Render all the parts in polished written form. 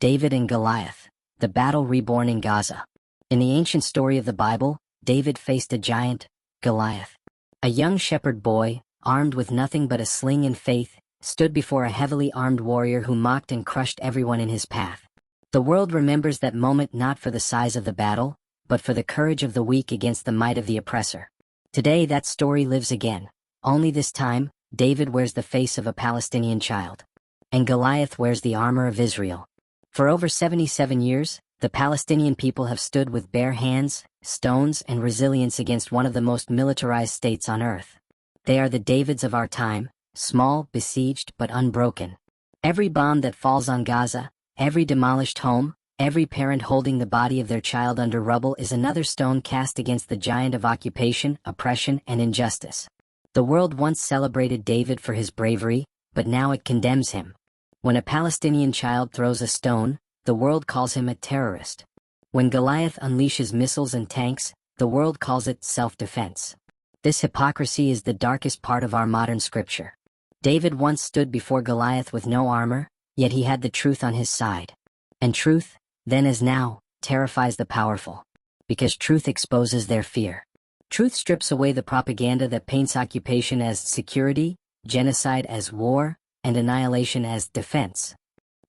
David and Goliath, the battle reborn in Gaza. In the ancient story of the Bible, David faced a giant, Goliath. A young shepherd boy, armed with nothing but a sling and faith, stood before a heavily armed warrior who mocked and crushed everyone in his path. The world remembers that moment not for the size of the battle, but for the courage of the weak against the might of the oppressor. Today that story lives again, only this time, David wears the face of a Palestinian child. And Goliath wears the armor of Israel. For over 77 years, the Palestinian people have stood with bare hands, stones, and resilience against one of the most militarized states on earth. They are the Davids of our time, small, besieged, but unbroken. Every bomb that falls on Gaza, every demolished home, every parent holding the body of their child under rubble is another stone cast against the giant of occupation, oppression, and injustice. The world once celebrated David for his bravery, but now it condemns him. When a Palestinian child throws a stone, the world calls him a terrorist. When Goliath unleashes missiles and tanks, the world calls it self-defense. This hypocrisy is the darkest part of our modern scripture. David once stood before Goliath with no armor, yet he had the truth on his side. And truth, then as now, terrifies the powerful. Because truth exposes their fear. Truth strips away the propaganda that paints occupation as security, genocide as war, and annihilation as defense.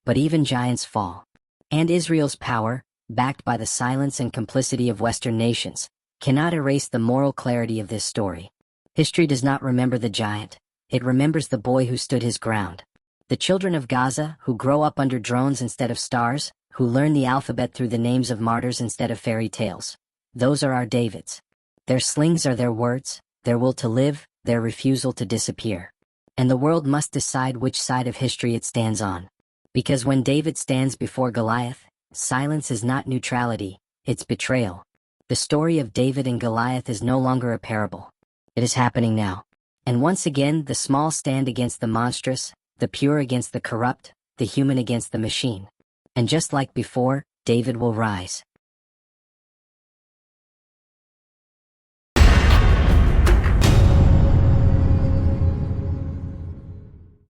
But even giants fall. And Israel's power, backed by the silence and complicity of Western nations, cannot erase the moral clarity of this story. History does not remember the giant, it remembers the boy who stood his ground. The children of Gaza, who grow up under drones instead of stars, who learn the alphabet through the names of martyrs instead of fairy tales. Those are our Davids. Their slings are their words, their will to live, their refusal to disappear. And the world must decide which side of history it stands on. Because when David stands before Goliath, silence is not neutrality, it's betrayal. The story of David and Goliath is no longer a parable. It is happening now. And once again, the small stand against the monstrous, the pure against the corrupt, the human against the machine. And just like before, David will rise.